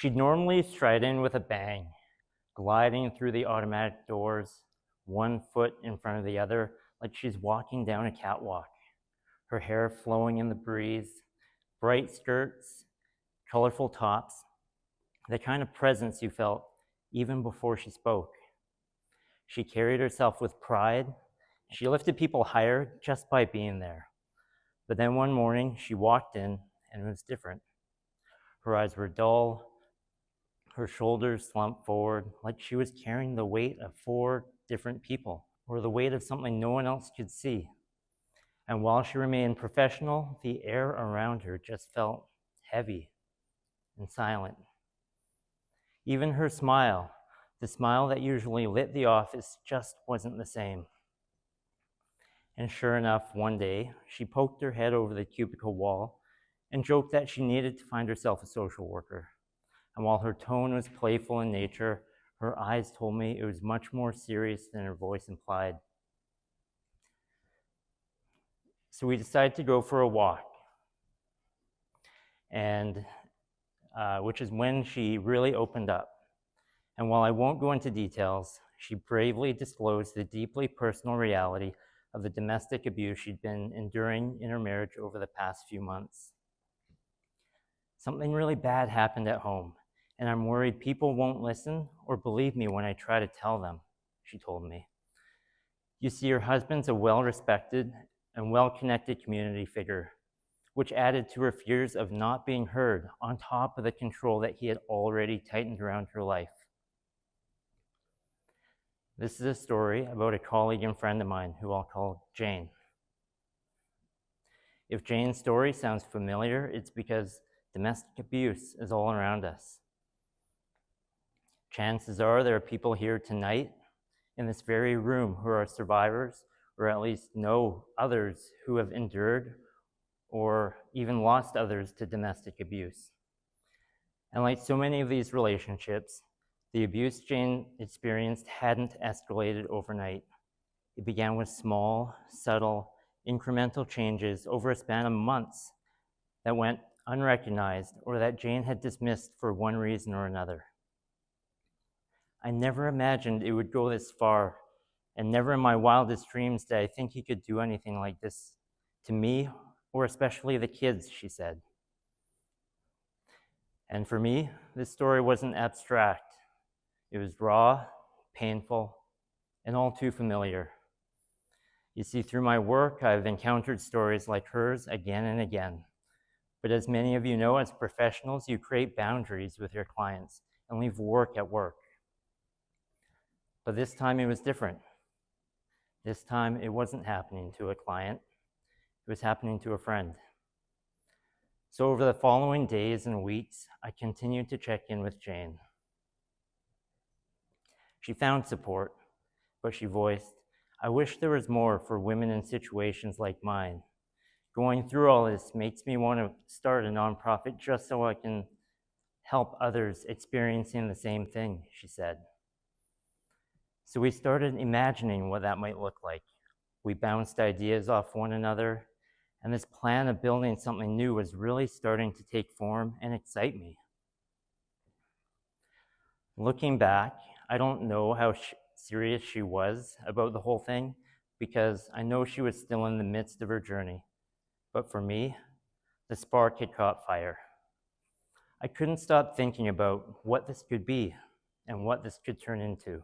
She'd normally stride in with a bang, gliding through the automatic doors, one foot in front of the other, like she's walking down a catwalk, her hair flowing in the breeze, bright skirts, colorful tops, the kind of presence you felt even before she spoke. She carried herself with pride. She lifted people higher just by being there. But then one morning, she walked in, and it was different. Her eyes were dull, her shoulders slumped forward, like she was carrying the weight of 4 different people, or the weight of something no one else could see. And while she remained professional, the air around her just felt heavy and silent. Even her smile, the smile that usually lit the office, just wasn't the same. And sure enough, one day, she poked her head over the cubicle wall and joked that she needed to find herself a social worker. And while her tone was playful in nature, her eyes told me it was much more serious than her voice implied. So we decided to go for a walk, and which is when she really opened up. And while I won't go into details, she bravely disclosed the deeply personal reality of the domestic abuse she'd been enduring in her marriage over the past few months. Something really bad happened at home, and I'm worried people won't listen or believe me when I try to tell them, she told me. You see, her husband's a well-respected and well-connected community figure, which added to her fears of not being heard on top of the control that he had already tightened around her life. This is a story about a colleague and friend of mine who I'll call Jane. If Jane's story sounds familiar, it's because domestic abuse is all around us. Chances are there are people here tonight in this very room who are survivors, or at least know others who have endured or even lost others to domestic abuse. And like so many of these relationships, the abuse Jane experienced hadn't escalated overnight. It began with small, subtle, incremental changes over a span of months that went unrecognized or that Jane had dismissed for one reason or another. I never imagined it would go this far, and never in my wildest dreams did I think he could do anything like this to me, or especially the kids, she said. And for me, this story wasn't abstract. It was raw, painful, and all too familiar. You see, through my work, I've encountered stories like hers again and again. But as many of you know, as professionals, you create boundaries with your clients and leave work at work. But this time it was different. This time it wasn't happening to a client. It was happening to a friend. So over the following days and weeks, I continued to check in with Jane. She found support, but she voiced, I wish there was more for women in situations like mine. Going through all this makes me want to start a nonprofit just so I can help others experiencing the same thing, she said. So we started imagining what that might look like. We bounced ideas off one another, and this plan of building something new was really starting to take form and excite me. Looking back, I don't know how serious she was about the whole thing, because I know she was still in the midst of her journey. But for me, the spark had caught fire. I couldn't stop thinking about what this could be and what this could turn into.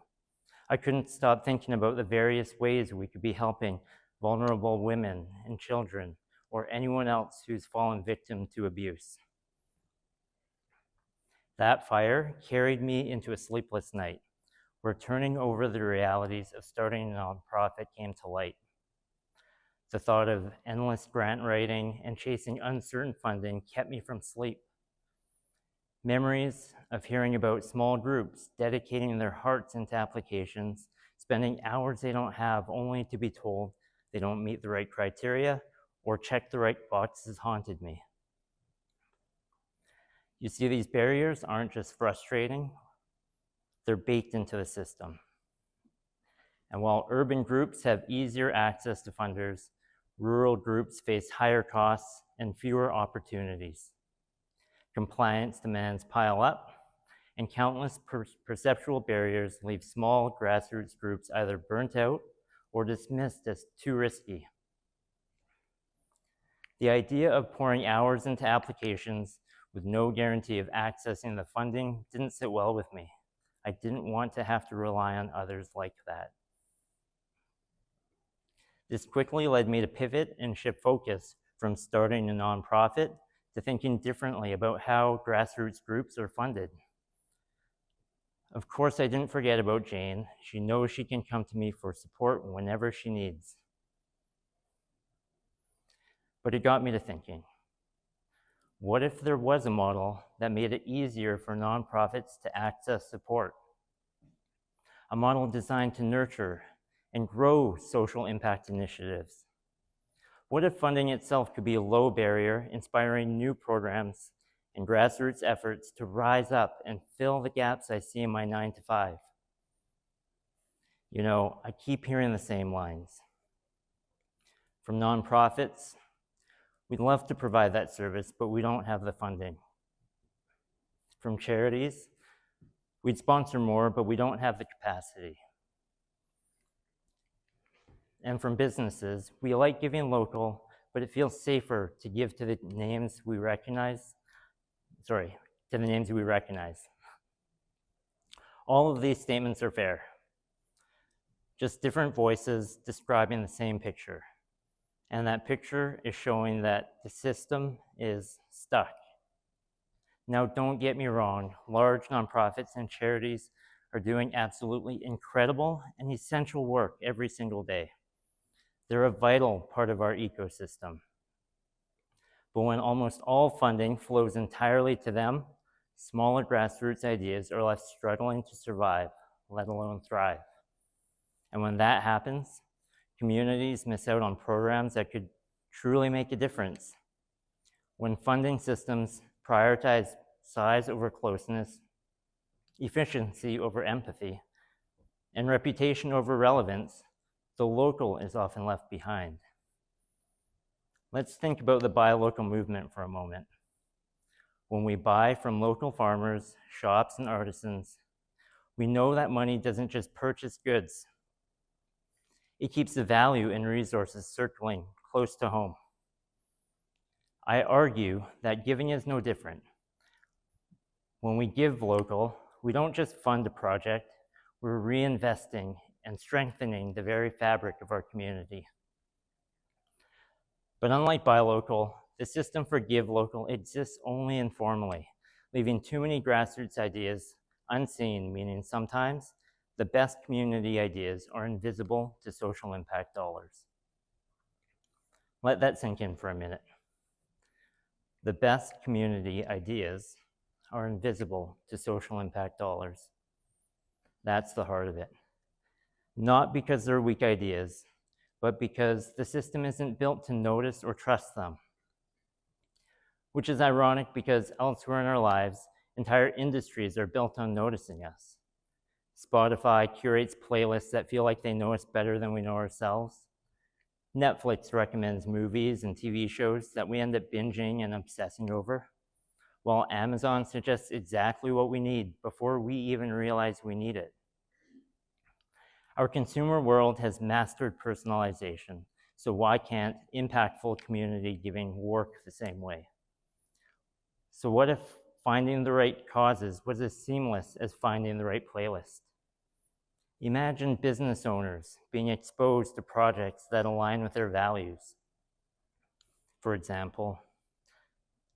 I couldn't stop thinking about the various ways we could be helping vulnerable women and children, or anyone else who's fallen victim to abuse. That fire carried me into a sleepless night, where turning over the realities of starting a nonprofit came to light. The thought of endless grant writing and chasing uncertain funding kept me from sleep. Memories of hearing about small groups dedicating their hearts into applications, spending hours they don't have only to be told they don't meet the right criteria or check the right boxes haunted me. You see, these barriers aren't just frustrating, they're baked into the system. And while urban groups have easier access to funders, rural groups face higher costs and fewer opportunities. Compliance demands pile up, and countless perceptual barriers leave small grassroots groups either burnt out or dismissed as too risky. The idea of pouring hours into applications with no guarantee of accessing the funding didn't sit well with me. I didn't want to have to rely on others like that. This quickly led me to pivot and shift focus from starting a nonprofit to thinking differently about how grassroots groups are funded. Of course, I didn't forget about Jane. She knows she can come to me for support whenever she needs. But it got me to thinking, what if there was a model that made it easier for nonprofits to access support? A model designed to nurture and grow social impact initiatives. What if funding itself could be a low barrier, inspiring new programs and grassroots efforts to rise up and fill the gaps I see in my 9 to 5? You know, I keep hearing the same lines. From nonprofits, we'd love to provide that service, but we don't have the funding. From charities, we'd sponsor more, but we don't have the capacity. And from businesses, we like giving local, but it feels safer to give to the names we recognize. All of these statements are fair, just different voices describing the same picture. And that picture is showing that the system is stuck. Now, don't get me wrong, large nonprofits and charities are doing absolutely incredible and essential work every single day. They're a vital part of our ecosystem. But when almost all funding flows entirely to them, smaller grassroots ideas are left struggling to survive, let alone thrive. And when that happens, communities miss out on programs that could truly make a difference. When funding systems prioritize size over closeness, efficiency over empathy, and reputation over relevance, the local is often left behind. Let's think about the buy local movement for a moment. When we buy from local farmers, shops, and artisans, we know that money doesn't just purchase goods. It keeps the value and resources circling close to home. I argue that giving is no different. When we give local, we don't just fund a project, we're reinvesting and strengthening the very fabric of our community. But unlike buy local, the system for give local exists only informally, leaving too many grassroots ideas unseen, meaning sometimes the best community ideas are invisible to social impact dollars. Let that sink in for a minute. The best community ideas are invisible to social impact dollars. That's the heart of it. Not because they're weak ideas, but because the system isn't built to notice or trust them. Which is ironic because elsewhere in our lives, entire industries are built on noticing us. Spotify curates playlists that feel like they know us better than we know ourselves. Netflix recommends movies and TV shows that we end up binging and obsessing over, while Amazon suggests exactly what we need before we even realize we need it. Our consumer world has mastered personalization, so why can't impactful community giving work the same way? So what if finding the right causes was as seamless as finding the right playlist? Imagine business owners being exposed to projects that align with their values. For example,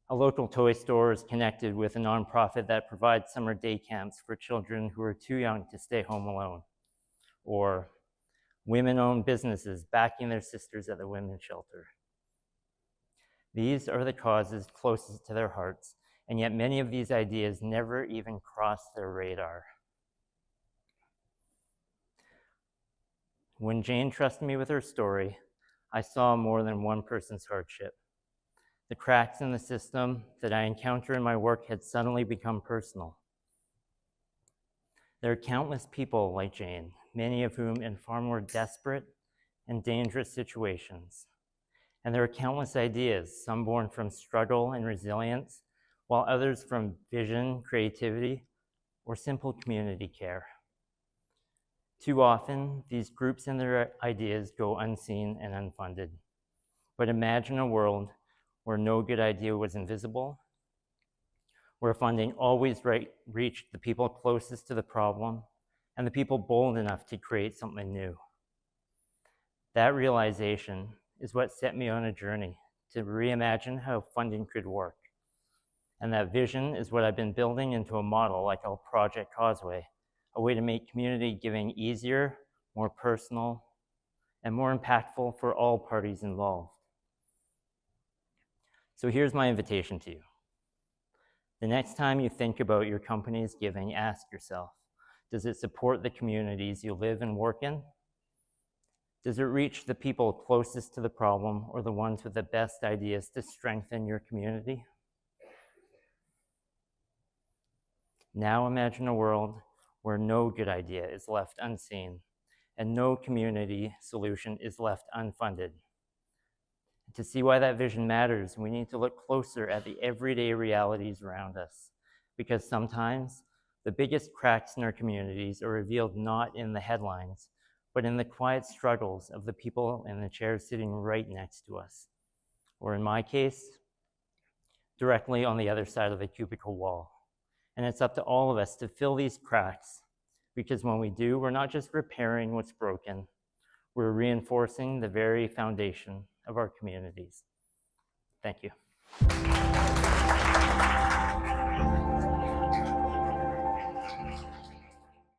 a local toy store is connected with a nonprofit that provides summer day camps for children who are too young to stay home alone. Or women-owned businesses backing their sisters at the women's shelter. These are the causes closest to their hearts, and yet many of these ideas never even cross their radar. When Jane trusted me with her story, I saw more than one person's hardship. The cracks in the system that I encounter in my work had suddenly become personal. There are countless people like Jane, many of whom in far more desperate and dangerous situations. And there are countless ideas, some born from struggle and resilience, while others from vision, creativity, or simple community care. Too often, these groups and their ideas go unseen and unfunded. But imagine a world where no good idea was invisible, where funding always reached the people closest to the problem and the people bold enough to create something new. That realization is what set me on a journey to reimagine how funding could work. And that vision is what I've been building into a model I call Project Causeway, a way to make community giving easier, more personal, and more impactful for all parties involved. So here's my invitation to you. The next time you think about your company's giving, ask yourself, does it support the communities you live and work in? Does it reach the people closest to the problem or the ones with the best ideas to strengthen your community? Now imagine a world where no good idea is left unseen and no community solution is left unfunded. To see why that vision matters, we need to look closer at the everyday realities around us, because sometimes the biggest cracks in our communities are revealed not in the headlines, but in the quiet struggles of the people in the chairs sitting right next to us, or in my case, directly on the other side of the cubicle wall. And it's up to all of us to fill these cracks, because when we do, we're not just repairing what's broken, we're reinforcing the very foundation of our communities. Thank you.